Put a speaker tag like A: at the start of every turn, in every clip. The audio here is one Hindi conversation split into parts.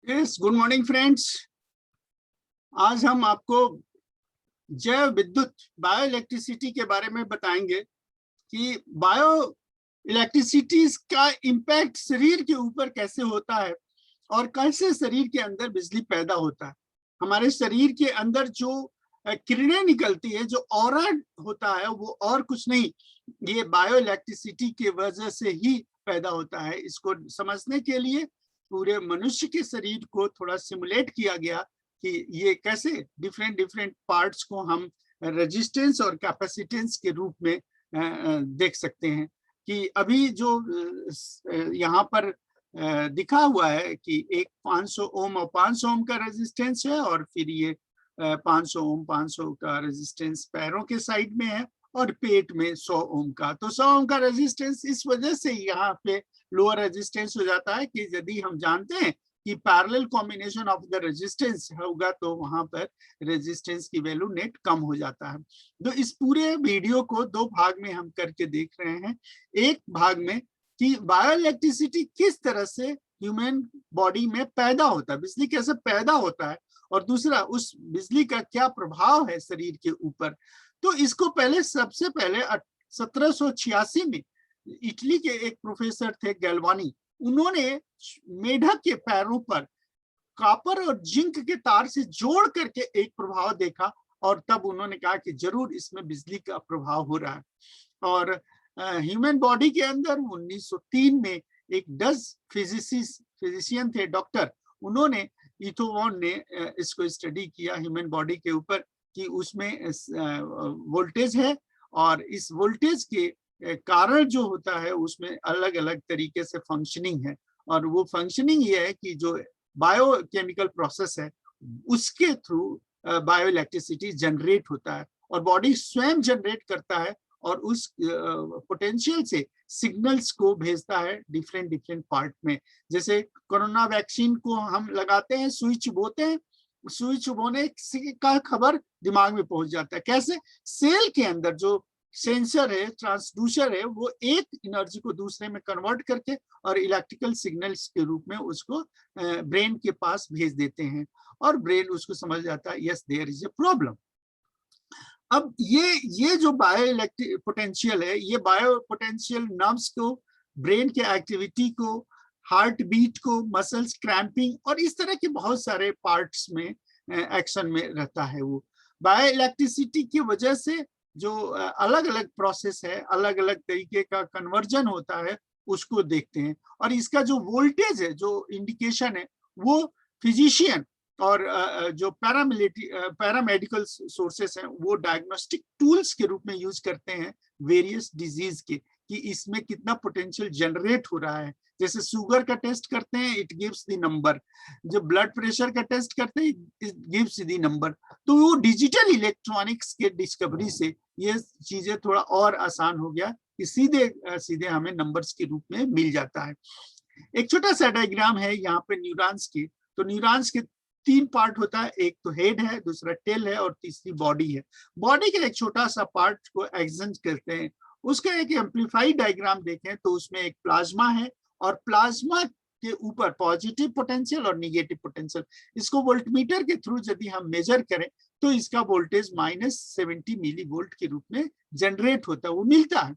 A: Yes, good morning friends. आज हम आपको जैव विद्युत बायो इलेक्ट्रिसिटी के बारे में बताएंगे कि बायो इलेक्ट्रिसिटी का इम्पैक्ट शरीर के ऊपर कैसे होता है और कैसे शरीर के अंदर बिजली पैदा होता है। हमारे शरीर के अंदर जो किरणें निकलती है, जो ऑरा होता है, वो और कुछ नहीं, ये बायो इलेक्ट्रिसिटी की वजह से ही पैदा होता है। इसको समझने के लिए पूरे मनुष्य के शरीर को थोड़ा सिमुलेट किया गया कि ये कैसे डिफरेंट डिफरेंट पार्ट्स को हम रेजिस्टेंस और कैपेसिटेंस के रूप में देख सकते हैं। कि अभी जो यहाँ पर दिखा हुआ है कि एक 500 ओम और 500 ओम का रेजिस्टेंस है, और फिर ये 500 ओम 500 का रेजिस्टेंस पैरों के साइड में है, और पेट में 100 ओम का। तो 100 ओम का रेजिस्टेंस इस वजह से यहाँ पे लोअर रेजिस्टेंस हो जाता है कि यदि हम जानते हैं कि parallel combination of the resistance होगा तो वहां पर रेजिस्टेंस की वैल्यू नेट कम हो जाता है। तो इस पूरे वीडियो को दो भाग में हम करके देख रहे हैं। एक भाग में कि बायो इलेक्ट्रिसिटी किस तरह से ह्यूमन बॉडी में पैदा होता है, बिजली कैसे पैदा होता है, और दूसरा उस बिजली का क्या प्रभाव है शरीर के ऊपर। तो इसको पहले सबसे पहले 1786 में इटली के एक प्रोफेसर थे गैल्वानी, उन्होंने मेढक के पैरों पर कॉपर और जिंक के तार से जोड़ करके एक प्रभाव देखा, और तब उन्होंने कहा कि जरूर इसमें बिजली का प्रभाव हो रहा है। और ह्यूमन बॉडी के अंदर 1903 में एक डच फिजिशियन थे, डॉक्टर, उन्होंने इथोवॉन ने इसको स्टडी किया ह्यूमन बॉडी के ऊपर कि उसमें वोल्टेज है, और इस वोल्टेज के कारण जो होता है उसमें अलग अलग तरीके से फंक्शनिंग है। और वो फंक्शनिंग ये है कि जो बायोकेमिकल प्रोसेस है उसके थ्रू बायो इलेक्ट्रिसिटी जनरेट होता है, और बॉडी स्वयं जनरेट करता है, और उस पोटेंशियल से सिग्नल्स को भेजता है डिफरेंट डिफरेंट पार्ट में। जैसे कोरोना वैक्सीन को हम लगाते हैं, सुई चुभोते हैं, सुई चुभोने का खबर दिमाग में पहुंच जाता है। कैसे? सेल के अंदर जो सेंसर है, ट्रांसड्यूसर है, वो एक एनर्जी को दूसरे में कन्वर्ट करके और इलेक्ट्रिकल सिग्नल्स के रूप में उसको ब्रेन के पास भेज देते हैं, और ब्रेन उसको समझ जाता है yes there is a problem. अब ये जो बायो इलेक्ट्रिक पोटेंशियल है, ये बायो पोटेंशियल नर्व्स को, ब्रेन के एक्टिविटी को, हार्ट बीट को, मसल्स क्रैम्पिंग और इस तरह के बहुत सारे पार्ट्स में एक्शन में रहता है। वो बायो इलेक्ट्रिसिटी की वजह से जो अलग अलग प्रोसेस है, अलग अलग तरीके का कन्वर्जन होता है, उसको देखते हैं। और इसका जो वोल्टेज है, जो इंडिकेशन है, वो फिजिशियन और जो पैरामेडिकल सोर्सेस हैं, वो डायग्नोस्टिक टूल्स के रूप में यूज करते हैं वेरियस डिजीज के, कि इसमें कितना पोटेंशियल जनरेट हो रहा है। जैसे शुगर का टेस्ट करते हैं, इट गिव्स द नंबर। जो ब्लड प्रेशर का टेस्ट करते हैं, इट गिव्स द नंबर। तो वो डिजिटल इलेक्ट्रॉनिक्स के डिस्कवरी से ये चीजें थोड़ा और आसान हो गया कि सीधे सीधे हमें नंबर्स के रूप में मिल जाता है। एक छोटा सा डायग्राम है यहाँ पे न्यूरॉन्स की। तो न्यूरॉन्स के 3 पार्ट होता है, एक तो हेड है, दूसरा टेल है, और तीसरी बॉडी है। बॉडी के एक छोटा सा पार्ट को एक्सन्स कहते हैं। उसका एक एम्पलीफाइड डायग्राम देखें तो उसमें एक प्लाज्मा है, और प्लाज्मा के ऊपर पॉजिटिव पोटेंशियल और निगेटिव पोटेंशियल। इसको वोल्टमीटर के थ्रू यदि हम मेजर करें तो इसका वोल्टेज -70 मिली वोल्ट के रूप में जनरेट होता है, वो मिलता है।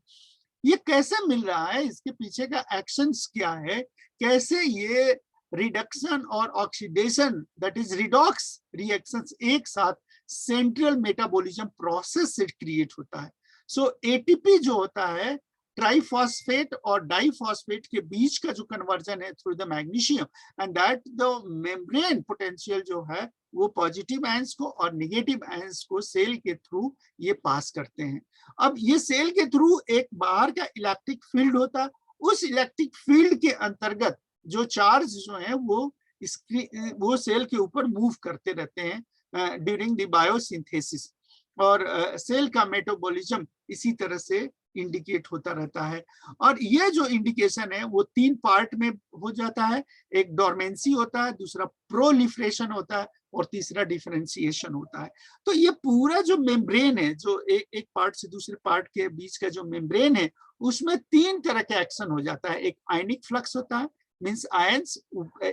A: ये कैसे मिल रहा है, इसके पीछे का एक्शंस क्या है, कैसे ये रिडक्शन और oxidation, that is redox reactions एक साथ सेंट्रल मेटाबॉलिज्म प्रोसेस से क्रिएट होता है। सो एटीपी जो होता है, ट्राइफॉस्फेट और डाइफॉस्फेट के बीच का जो कन्वर्जन है through the magnesium, and that the membrane potential जो है वो पॉजिटिव आयंस को और नेगेटिव आयंस को सेल के थ्रू ये पास करते हैं। अब ये सेल के थ्रू एक बाहर का इलेक्ट्रिक फील्ड होता है, उस इलेक्ट्रिक फील्ड के अंतर्गत जो चार्ज जो है वो सेल के ऊपर मूव करते रहते हैं ड्यूरिंग द बायोसिंथेसिस, और सेल का मेटाबॉलिज्म इसी तरह से इंडिकेट होता रहता है। और ये जो इंडिकेशन है वो 3 पार्ट में हो जाता है। एक डोरमेंसी होता है, दूसरा प्रोलिफरेशन होता है, और तीसरा डिफरेंशिएशन होता है। तो ये पूरा जो मेम्ब्रेन है, जो एक पार्ट से दूसरे पार्ट के बीच का जो मेम्ब्रेन है, उसमें 3 तरह के एक्शन हो जाता है। एक आयनिक फ्लक्स होता है, मींस आयंस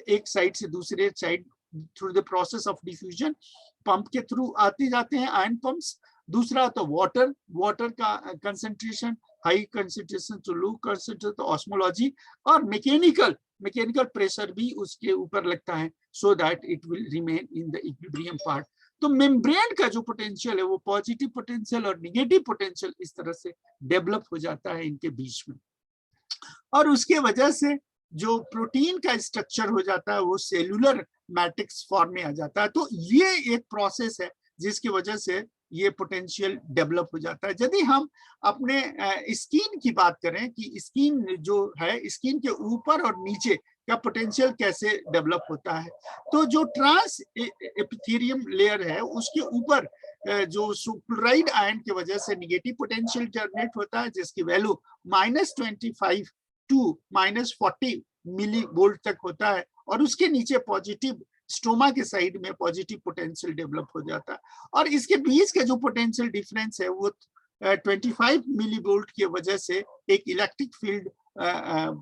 A: एक साइड से दूसरे side through the process of diffusion pump के थ्रू आते जाते हैं आयन पंप्स। दूसरा तो वाटर का concentration, high concentration to low concentration तो ऑस्मोलॉजी, और मैकेनिकल प्रेशर भी उसके ऊपर लगता है so that it will remain in the equilibrium part. तो मेम्ब्रेन का जो पोटेंशियल है वो पॉजिटिव पोटेंशियल और निगेटिव पोटेंशियल इस तरह से डेवलप हो जाता है इनके बीच में, और उसके वजह से जो प्रोटीन का स्ट्रक्चर हो जाता है वो सेलुलर मैट्रिक्स फॉर्म में आ जाता है। तो ये एक प्रोसेस है जिसकी वजह से ये पोटेंशियल डेवलप हो जाता है। यदि हम अपने स्किन की बात करें कि स्किन जो है, स्किन के ऊपर और नीचे का पोटेंशियल कैसे डेवलप होता है, तो जो ट्रांस एपिथेलियम लेयर है उसके ऊपर जो क्लोराइड आयन की वजह से निगेटिव पोटेंशियल जनरेट होता है जिसकी वैल्यू -25 टू -40 मिली वोल्ट तक होता है, और उसके नीचे पॉजिटिव स्टोमा के साइड में पॉजिटिव पोटेंशियल डेवलप हो जाता है। और इसके बीच का जो पोटेंशियल डिफरेंस है वो 25 मिली वोल्ट की वजह से एक electric field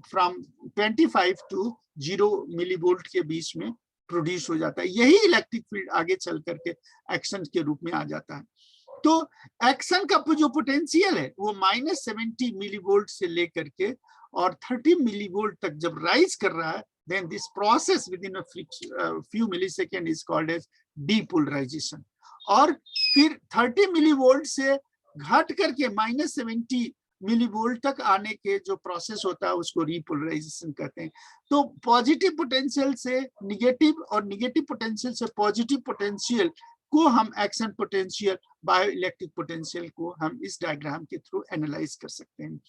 A: from 25 to 0 milli volt के बीच में प्रोड्यूस हो जाता है। यही इलेक्ट्रिक फील्ड आगे चल करके एक्शन के रूप में आ जाता है। तो एक्शन का जो पोटेंशियल है वो -70 मिली वोल्ट से लेकर के और 30 मिली वोल्ट तक जब राइज कर रहा है, then this process within a few milliseconds is called as depolarization। और फिर 30 मिलीवोल्ट से घट करके -70 मिलीवोल्ट तक आने के जो प्रोसेस होता है उसको रिपोलराइजेशन कहते हैं। तो पॉजिटिव पोटेंशियल से निगेटिव और निगेटिव पोटेंशियल से पॉजिटिव पोटेंशियल को हम एक्शन पोटेंशियल, बायोइलेक्ट्रिक पोटेंशियल को हम इस डायग्राम के थ्रू एनालाइज कर सकते हैं।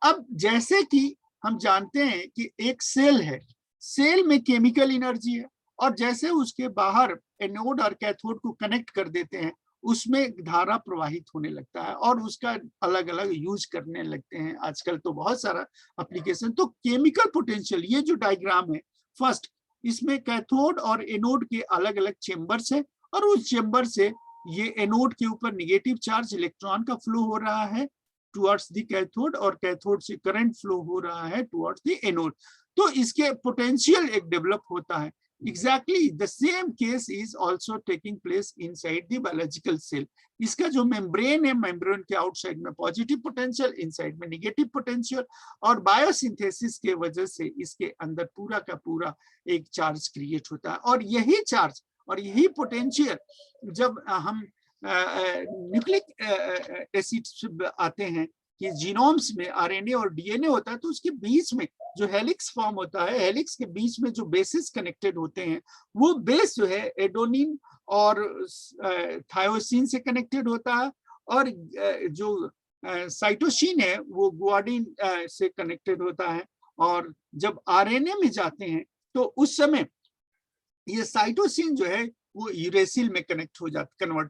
A: अब जैसे कि हम जानते हैं कि एक सेल है, सेल में केमिकल एनर्जी है, और जैसे उसके बाहर एनोड और कैथोड को कनेक्ट कर देते हैं उसमें धारा प्रवाहित होने लगता है और उसका अलग अलग यूज करने लगते हैं आजकल तो बहुत सारा एप्लीकेशन। तो केमिकल पोटेंशियल, ये जो डायग्राम है फर्स्ट, इसमें कैथोड और एनोड के अलग अलग चेंबर्स है, और उस चेंबर से ये एनोड के ऊपर निगेटिव चार्ज इलेक्ट्रॉन का फ्लो हो रहा है टुवर्ड्स द कैथोड, और कैथोड से करंट फ्लो हो रहा है टुवर्ड्स द एनोड। तो इसके पोटेंशियल एक डेवलप होता है। Exactly the same case is also taking place inside the biological cell। इसका जो मेम्ब्रेन है, मेम्ब्रेन के आउटसाइड में पॉजिटिव पोटेंशियल, इनसाइड में निगेटिव पोटेंशियल, और बायोसिंथेसिस के वजह से इसके अंदर पूरा का पूरा एक चार्ज क्रिएट होता है। और यही चार्ज और यही पोटेंशियल जब हम न्यूक्लिक एसिड आते हैं कि जीनोम्स में आरएनए और डीएनए होता है, तो उसके बीच में जो हेलिक्स फॉर्म होता है, हेलिक्स के बीच में जो बेसिस कनेक्टेड होते हैं, वो बेस जो है एडोनिन और थायोसिन से कनेक्टेड होता है, और जो साइटोसिन है वो गुआनिन से कनेक्टेड होता है। और जब आरएनए में जाते हैं तो उस समय ये साइटोसिन जो है वो यूरेसिल में कन्वर्ट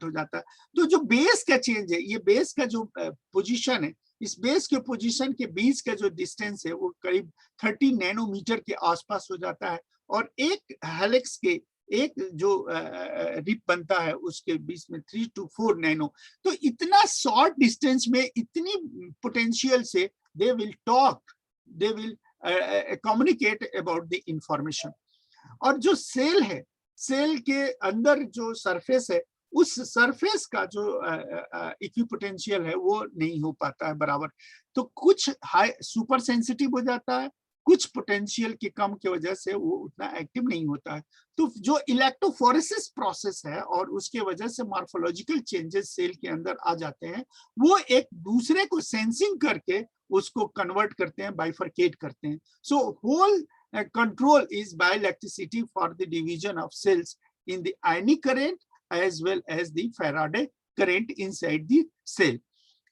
A: हो जाता है। तो जो बेस का चेंज है, ये बेस का जो पोजीशन है, इस बेस के पोजीशन के बीच का जो डिस्टेंस है वो करीब 30 नैनोमीटर के आसपास हो जाता है, और एक हेलिक्स के एक जो रिप बनता है उसके बीच में 3 to 4 नैनो। तो इतना शॉर्ट डिस्टेंस में इतनी पोटेंशियल से they will talk, they will communicate about the information. और जो सेल है, सेल के अंदर जो सरफेस है, उस सरफेस का जो इक्विपोटेंशियल है वो नहीं हो पाता है बराबर। तो कुछ हाई सुपर सेंसिटिव हो जाता है, कुछ पोटेंशियल के कम की वजह से वो उतना एक्टिव नहीं होता है। तो जो इलेक्ट्रोफोरेसिस प्रोसेस है और उसके वजह से मॉर्फोलॉजिकल चेंजेस सेल के अंदर आ जाते हैं, वो एक दूसरे को सेंसिंग करके उसको कन्वर्ट करते हैं, बाइफरकेट करते हैं। So whole control is bioelectricity for the division of cells in the ionic current as well as the Faraday current inside the cell,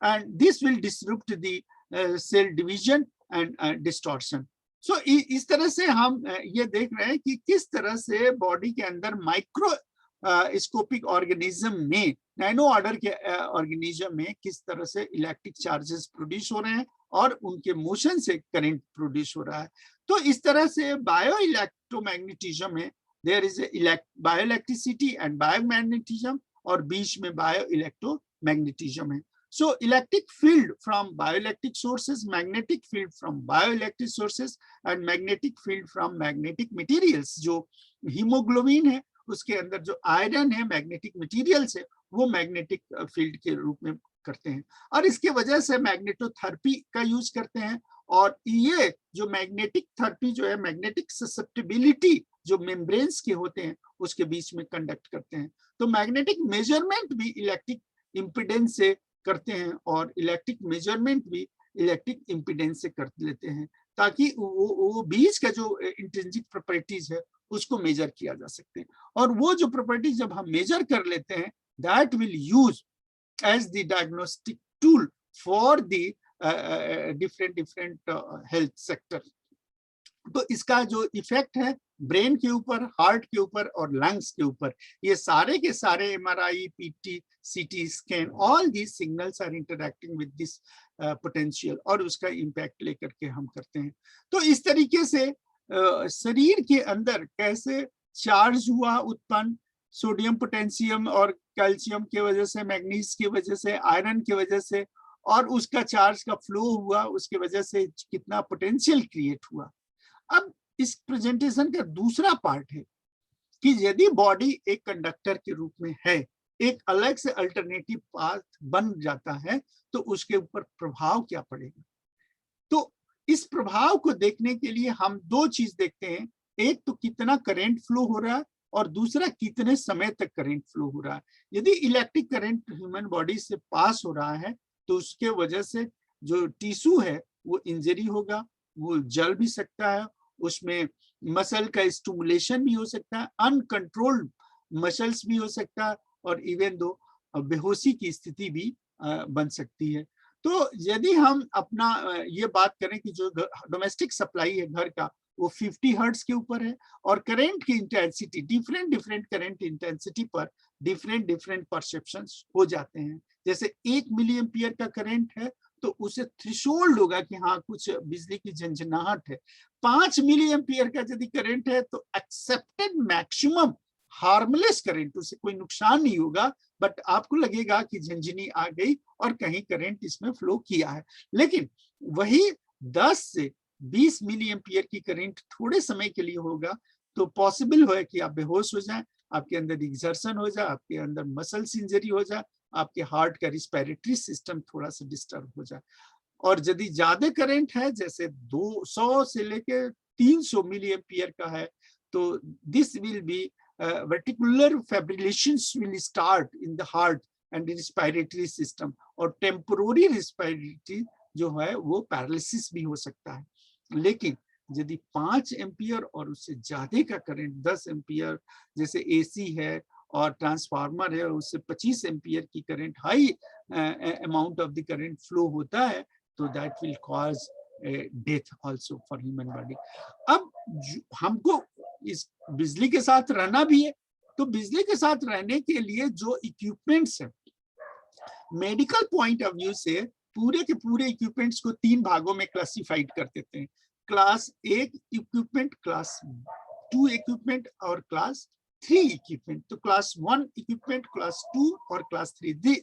A: and this will disrupt the cell division and distortion। So इस तरह से हम ये देख रहे हैं कि किस तरह से बॉडी के अंदर माइक्रो स्कोपिक ऑर्गेनिज्म में, नैनो ऑर्डर के ऑर्गेनिज्म में किस तरह से इलेक्ट्रिक चार्जेस प्रोड्यूस हो रहे हैं और उनके मोशन से करंट प्रोड्यूस हो रहा है। तो इस तरह से बायो इलेक्ट्रोमैग्नेटिज्म में देयर इज बायोइलेक्ट्रिसिटी एंड बायोमैग्नेटिज्म, और बीच में बायो इलेक्ट्रोमैग्नेटिज्म है। So electric field from bioelectric sources, magnetic field from bioelectric sources and magnetic field from magnetic materials. जो हीमोग्लोबिन है उसके अंदर जो आयरन है मैग्नेटिक मटेरियल्स है वो मैग्नेटिक फील्ड के रूप में करते हैं और इसके वजह से मैग्नेटोथेरेपी का यूज करते हैं। और ये जो मैग्नेटिक थेरेपी जो है मैग्नेटिक ससेप्टिबिलिटी जो मेम्ब्रेन्स के होते हैं उसके बीच में कंडक्ट करते हैं। तो मैग्नेटिक मेजरमेंट भी इलेक्ट्रिक इम्पीडेंस से करते हैं और इलेक्ट्रिक मेजरमेंट भी इलेक्ट्रिक इम्पीडेंस से कर लेते हैं ताकि वो बीच का जो इंट्रिंसिक प्रॉपर्टीज है उसको मेजर किया जा सकते हैं। और वो जो प्रॉपर्टीज जब हम मेजर कर लेते हैं that will use as the diagnostic tool for the different health sector. तो इसका जो इफेक्ट है ब्रेन के ऊपर, हार्ट के ऊपर और लंग्स के ऊपर, ये सारे के सारे MRI, PT, CT scan, all these signals are interacting with this potential और उसका इम्पैक्ट लेकर के हम करते हैं। तो इस तरीके से शरीर के अंदर कैसे चार्ज हुआ उत्पन्न, सोडियम, पोटेशियम और कैल्शियम के वजह से, मैग्नीज की वजह से, आयरन की वजह से, और उसका चार्ज का फ्लो हुआ, उसके वजह से कितना पोटेंशियल क्रिएट हुआ। अब इस प्रेजेंटेशन का दूसरा पार्ट है कि यदि बॉडी एक कंडक्टर के रूप में है, एक अलग से अल्टरनेटिव पाथ बन जाता है तो उसके ऊपर प्रभाव क्या पड़ेगा। तो इस प्रभाव को देखने के लिए हम दो चीज देखते हैं, एक तो कितना करंट फ्लो हो रहा है और दूसरा कितने समय तक करंट फ्लो हो रहा है। यदि इलेक्ट्रिक करंट ह्यूमन बॉडी से पास हो रहा है तो उसके वजह से जो टिश्यू है वो इंजरी होगा, वो जल भी सकता है, उसमें मसल का स्टिमुलेशन भी हो सकता है, अनकंट्रोल्ड मसल्स भी हो सकता है और इवन दो बेहोशी की स्थिति भी बन सकती है। तो यदि हम अपना ये बात करें कि जो डोमेस्टिक सप्लाई है घर का वो 50 हर्ट्ज के ऊपर है और करंट की इंटेंसिटी डिफरेंट करंट इंटेंसिटी पर डिफरेंट परसेप्शंस हो जाते हैं। जैसे 1 मिली एम्पियर का करंट है तो उसे थ्रेशोल्ड होगा कि हाँ कुछ बिजली की झंझनाहट है। 5 मिली एम्पियर का यदि करंट है तो एक्सेप्टेड मैक्सिमम हार्मलेस करंट, उसे कोई नुकसान नहीं होगा, बट आपको लगेगा कि झंझनी आ गई और कहीं करंट इसमें फ्लो किया है। लेकिन वही 10 से 20 मिली एम्पियर की करंट थोड़े समय के लिए होगा तो पॉसिबल है कि आप बेहोश हो जाएं, आपके अंदर एक्सर्शन हो जाए, आपके अंदर मसल्स इंजरी हो जाए, आपके हार्ट का रिस्पिरेटरी सिस्टम थोड़ा सा डिस्टर्ब हो जाए। और यदि ज्यादा करंट है जैसे 200 से लेके 300 मिली एम्पियर का है तो this will be verticular fibrillations will start in the heart and the respiratory system और temporary respiratory जो है वो पैरालिसिस भी हो सकता है। लेकिन यदि 5 एम्पियर और उससे ज्यादा का करंट 10 एम्पियर जैसे एसी है और ट्रांसफार्मर है उससे 25 एम्पियर की current high amount of the current flow होता है तो that will cause death also for human body. अब हमको इस बिजली के साथ रहना भी है तो बिजली के साथ रहने के लिए जो इक्विपमेंट्स है मेडिकल पॉइंट ऑफ व्यू से पूरे के पूरे इक्विपमेंट्स को 3 भागों में क्लासिफाइड कर देते हैं, क्लास 1 इक्विपमेंट, क्लास 2 इक्विपमेंट और क्लास 3 इक्विपमेंट। तो क्लास 1 इक्विपमेंट, क्लास 2 और क्लास 3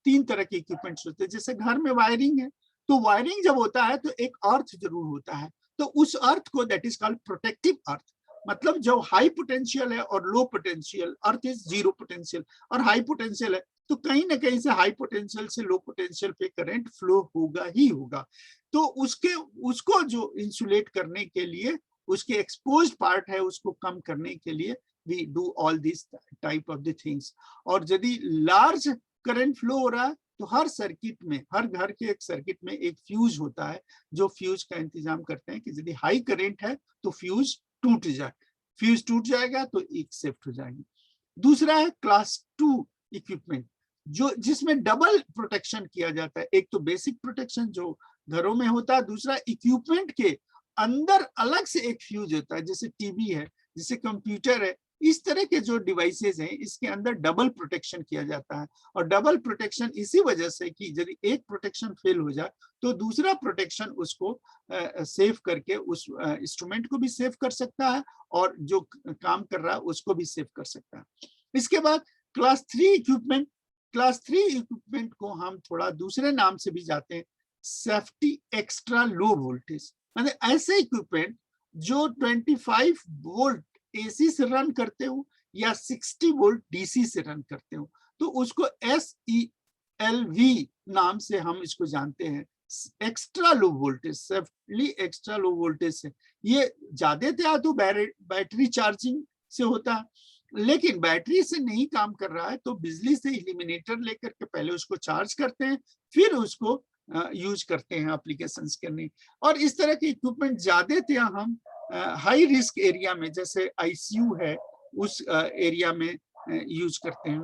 A: तीन तरह के इक्विपमेंट्स होते हैं। जैसे घर में वायरिंग है तो वायरिंग जब होता है तो एक अर्थ जरूर होता है, तो उस अर्थ को दैट इज कॉल्ड प्रोटेक्टिव अर्थ। मतलब जो हाई पोटेंशियल है और low potential, earth is zero potential और हाई पोटेंशियल है तो कहीं ना कहीं से हाई पोटेंशियल से लो पोटेंशियल पे करंट फ्लो होगा ही होगा। तो उसको जो इंसुलेट करने के लिए उसके एक्सपोज्ड पार्ट है उसको कम करने के लिए we do all this type of the things. और यदि लार्ज करंट फ्लो हो रहा है तो हर सर्किट में, हर घर के एक सर्किट में एक फ्यूज होता है जो फ्यूज का इंतजाम करते हैं कि यदि हाई करंट है तो फ्यूज टूट जाए, फ्यूज टूट जाएगा तो एक शिफ्ट हो जाएगी। दूसरा है क्लास 2 इक्विपमेंट जो जिसमें डबल प्रोटेक्शन किया जाता है, एक तो बेसिक प्रोटेक्शन जो घरों में होता है, दूसरा इक्विपमेंट के अंदर अलग से एक फ्यूज होता है, जैसे टीवी है, जैसे कंप्यूटर है, इस तरह के जो डिवाइसेस हैं इसके अंदर डबल प्रोटेक्शन किया जाता है। और डबल प्रोटेक्शन इसी वजह से कि यदि एक प्रोटेक्शन फेल हो जाए तो दूसरा प्रोटेक्शन उसको सेव करके उस इंस्ट्रूमेंट को भी सेव कर सकता है और जो काम कर रहा है उसको भी सेव कर सकता है। इसके बाद क्लास 3 इक्विपमेंट क्लास 3 इक्विपमेंट को हम थोड़ा दूसरे नाम से भी जाते हैं, सेफ्टी एक्स्ट्रा लो वोल्टेज, मतलब ऐसे इक्विपमेंट जो 25 वोल्ट एसी से रन करते हो या 60 वोल्ट डीसी से रन करते हो, तो उसको SELV नाम से हम इसको जानते हैं, extra low voltage, safely extra low voltage से। ये ज्यादा तो बैटरी चार्जिंग से होता है, लेकिन बैटरी से नहीं काम कर रहा है तो बिजली से इल्यूमिनेटर लेकर के पहले उसको चार्ज करते हैं, फिर उसको यूज करते हैं एप्लीकेशंस करने। और इस तरह के इक्विपमेंट ज्यादा हम हाई रिस्क एरिया में, जैसे आईसीयू है, उस एरिया में यूज करते हैं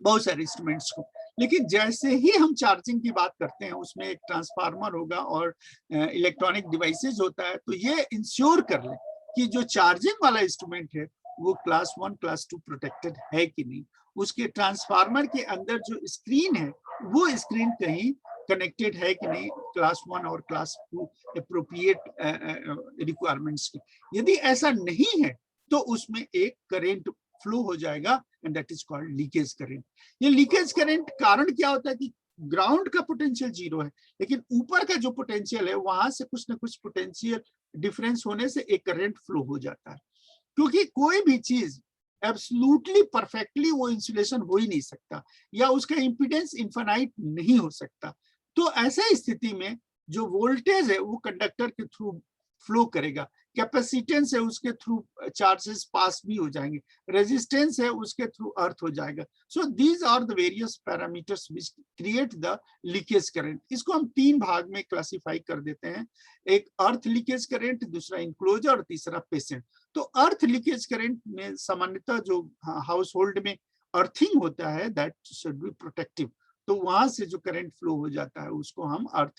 A: बहुत सारे इंस्ट्रूमेंट्स को। लेकिन जैसे ही हम चार्जिंग की बात करते हैं, उसमें एक ट्रांसफार्मर होगा और इलेक्ट्रॉनिक डिवाइसेज होता है, तो ये इंश्योर कर ले कि जो चार्जिंग वाला इंस्ट्रूमेंट है वो क्लास 1 क्लास 2 प्रोटेक्टेड है कि नहीं। उसके ट्रांसफार्मर के अंदर जो स्क्रीन है वो स्क्रीन कहीं कनेक्टेड है कि नहीं क्लास 1 और क्लास 2 अप्रोप्रिएट रिक्वायरमेंट्स की। यदि ऐसा नहीं है तो उसमें एक करंट फ्लो हो जाएगा and that is called leakage current. ये लीकेज करंट कारण क्या होता है कि ग्राउंड का पोटेंशियल 0 है, लेकिन ऊपर का जो पोटेंशियल है वहां से कुछ ना कुछ पोटेंशियल डिफरेंस होने से एक करंट फ्लो हो जाता है। क्योंकि कोई भी चीज एब्सोल्युटली परफेक्टली वो इंसुलेशन हो ही नहीं सकता, या उसका इंपीडेंस इनफाइनाइट नहीं हो सकता। तो ऐसे स्थिति में जो वोल्टेज है वो कंडक्टर के थ्रू फ्लो करेगा, कैपेसिटेंस है उसके थ्रू चार्जेस पास भी हो जाएंगे, रेजिस्टेंस है उसके थ्रू अर्थ हो जाएगा। So these are the various parameters which create the leakage current. इसको हम 3 भाग में क्लासिफाई कर देते हैं, एक अर्थ लीकेज करंट, दूसरा इंक्लोजर और तीसरा पेशेंट। तो अर्थ लीकेज करंट में सामान्यतः जो हाउस होल्ड में अर्थिंग होता है दैट शुड बी प्रोटेक्टिव, तो वहां से जो करंट फ्लो हो जाता है उसको हम अर्थ,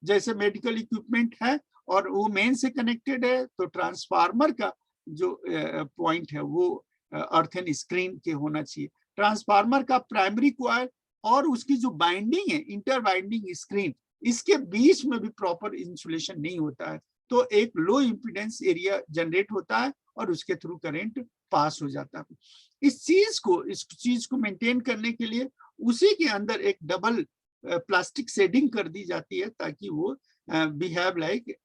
A: जैसे मेडिकल इक्विपमेंट है और वो मेन से कनेक्टेड है तो ट्रांसफार्मर का जो पॉइंट है वो अर्थ एंड स्क्रीन के होना चाहिए। ट्रांसफार्मर का प्राइमरी कॉइल और उसकी जो बाइंडिंग है इंटर बाइंडिंग स्क्रीन, इसके बीच में भी प्रॉपर इंसुलेशन नहीं होता है, तो एक लो इंपीडेंस एरिया जनरेट होता है और उसके थ्रू करंट पास हो जाता है। इस चीज को मेंटेन करने के लिए उसी के अंदर एक डबल प्लास्टिक शेडिंग कर दी जाती है ताकि वो बिहेव लाइक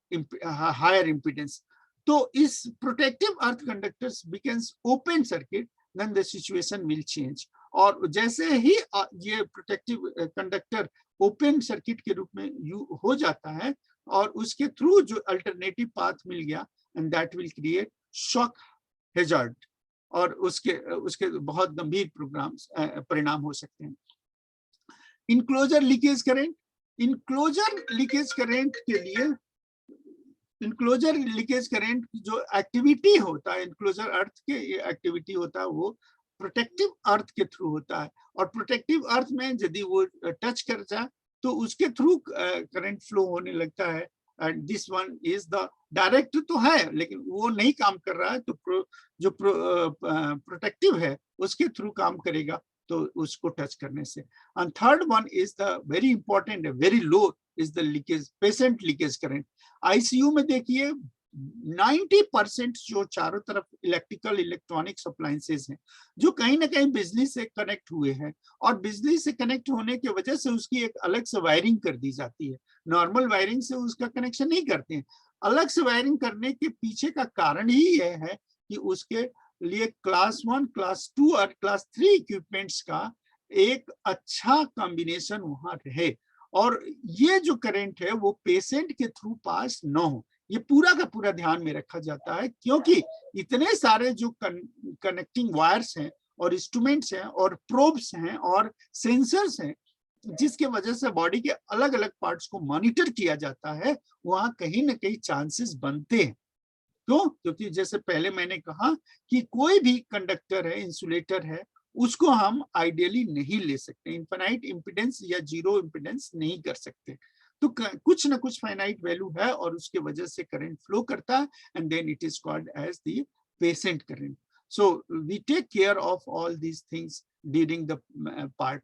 A: हायर इंपीडेंस। तो इस protective earth conductors becomes open circuit, then the situation will change. और जैसे ही ये प्रोटेक्टिव कंडक्टर ओपन सर्किट के रूप में हो जाता है और उसके थ्रू जो अल्टरनेटिव पाथ मिल गया, and that will create shock hazard, और उसके बहुत गंभीर परिणाम हो सकते हैं। Enclosure leakage current, enclosure leakage current के लिए, इनक्लोजर लीकेज करंट जो एक्टिविटी होता है, इनक्लोजर अर्थ के एक्टिविटी होता है वो प्रोटेक्टिव अर्थ के थ्रू होता है। और प्रोटेक्टिव अर्थ में यदि वो टच कर जाए तो उसके थ्रू करंट फ्लो होने लगता है। And this one is the direct तो है लेकिन वो नहीं काम कर रहा है, तो जो प्रोटेक्टिव है उसके थ्रू काम करेगा, तो उसको टच करने से। And third one is the very important, very low is the leakage, patient leakage current. ICU में देखिए 90% जो चारों तरफ इलेक्ट्रिकल इलेक्ट्रॉनिक्स अप्लायंसेस हैं जो कहीं ना कहीं बिजली से कनेक्ट हुए हैं, और बिजली से कनेक्ट होने की वजह से उसकी एक अलग से वायरिंग कर दी जाती है, नॉर्मल वायरिंग से उसका कनेक्शन नहीं करते हैं। अलग से वायरिंग करने के पीछे का कारण ही यह है कि उसके लिए क्लास 1, क्लास 2 और क्लास 3 इक्विपमेंट्स का एक अच्छा कॉम्बिनेशन वहां रहे, और ये जो करंट है वो पेशेंट के थ्रू पास न हो, ये पूरा का पूरा ध्यान में रखा जाता है। क्योंकि इतने सारे जो कनेक्टिंग वायर्स हैं और इंस्ट्रूमेंट्स हैं और प्रोब्स हैं और सेंसर्स हैं, जिसके वजह से बॉडी के अलग अलग पार्ट्स को मॉनिटर किया जाता है, वहां कहीं ना कहीं चांसेस बनते हैं। क्यों? क्योंकि जैसे पहले मैंने कहा कि कोई भी कंडक्टर है, इंसुलेटर है, उसको हम आइडियली नहीं ले सकते, इनफाइनाइट इंपीडेंस या जीरो इंपीडेंस नहीं कर सकते, तो कुछ ना कुछ फाइनाइट वैल्यू है और उसके वजह से करंट फ्लो करता है, and then it is called as the patient current. So we take care of all these things during the part.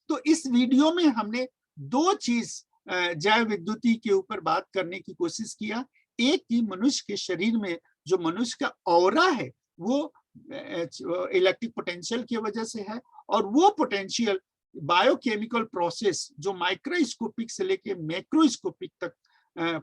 A: तो इस वीडियो में हमने 2 चीज जैव विद्युती के ऊपर बात करने की कोशिश किया। एक की मनुष्य के शरीर में जो मनुष्य का ऑरा है वो इलेक्ट्रिक पोटेंशियल की वजह से है, और वो पोटेंशियल बायोकेमिकल प्रोसेस जो माइक्रोस्कोपिक से लेके मैक्रोस्कोपिक तक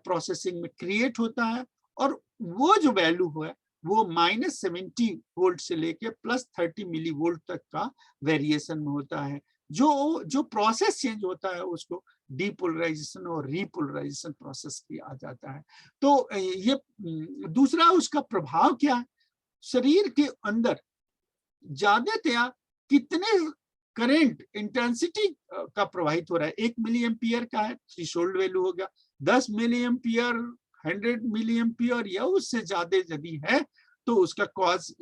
A: प्रोसेसिंग में क्रिएट होता है, और वो जो वैल्यू है वो -70 वोल्ट से लेके +30 मिली वोल्ट तक का वेरिएशन में होता है। जो प्रोसेस चेंज होता है उसको डीपोलराइजेशन और रीपोलराइजेशन प्रोसेस किया जाता है। तो ये दूसरा उसका प्रभाव क्या है, शरीर के अंदर ज्यादातर कितने करंट इंटेंसिटी का प्रवाहित हो रहा है। 1 मिली एम्पियर का है, थ्रेशोल्ड वैल्यू होगा। 10 मिली एम्पियर, 100 मिली एम्पियर या उससे ज्यादा यदि है तो उसका कॉज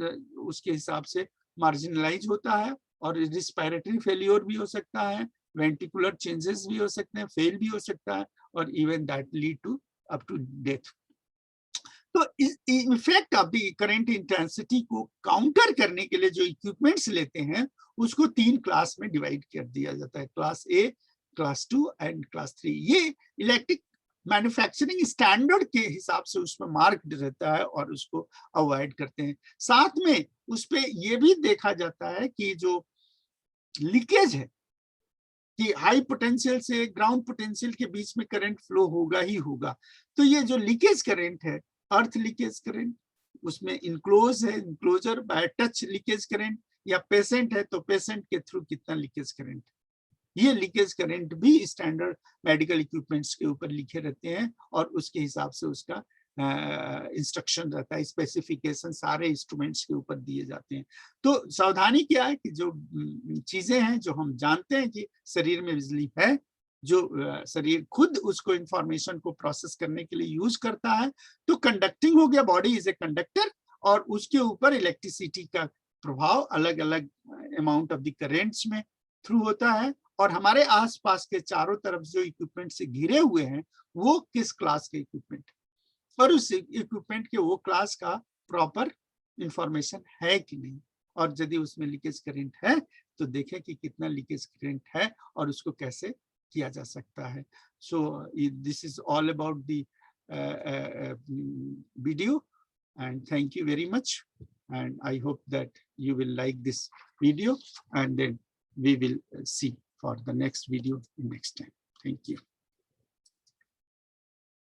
A: उसके हिसाब से मार्जिनलाइज होता है, और रिस्पिरेटरी फेलियर भी हो सकता है, वेंटिकुलर चेंजेस भी हो सकते हैं, फेल भी हो सकता है, और even that lead to up to death. तो effect of the current intensity को काउंटर करने के लिए जो इक्विपमेंट्स लेते हैं उसको 3 क्लास में डिवाइड कर दिया जाता है, class A, class 2 and class 3। ये इलेक्ट्रिक मैन्युफैक्चरिंग स्टैंडर्ड के हिसाब से उसमें मार्क्ड रहता है और उसको अवॉइड करते हैं। साथ में उस पे ये भी देखा जाता है कि जो लीकेज है कि हाई पोटेंशियल से ग्राउंड पोटेंशियल के बीच में करंट फ्लो होगा ही होगा, तो ये जो लीकेज करंट है, अर्थ लीकेज करंट, उसमें इनक्लोज है, enclosure by touch leakage current, या पेशेंट है तो पेशेंट के थ्रू कितना लीकेज करंट, ये लीकेज करंट भी स्टैंडर्ड मेडिकल इक्विपमेंट्स के ऊपर लिखे रहते हैं, और उसके हिसाब से उसका इंस्ट्रक्शन रहता है, स्पेसिफिकेशन सारे इंस्ट्रूमेंट्स के ऊपर दिए जाते हैं। तो सावधानी क्या है कि जो चीजें हैं जो हम जानते हैं कि शरीर में बिजली है, जो शरीर खुद उसको इंफॉर्मेशन को प्रोसेस करने के लिए यूज करता है, तो कंडक्टिंग हो गया, बॉडी इज ए कंडक्टर, और उसके ऊपर इलेक्ट्रिसिटी का प्रभाव अलग अलग अमाउंट ऑफ द करेंट्स में थ्रू होता है। और हमारे आसपास के चारों तरफ जो इक्विपमेंट से घिरे हुए हैं वो किस क्लास के इक्विपमेंट, और उस इक्विपमेंट के वो क्लास का प्रॉपर इंफॉर्मेशन है कि नहीं, और यदि उसमें लीकेज करंट है तो देखें कि कितना लीकेज करंट है और उसको कैसे किया जा सकता है। So this is all about the video, and thank you very much, and I hope that you will like this video, and then we will see for the next video next time. Thank you.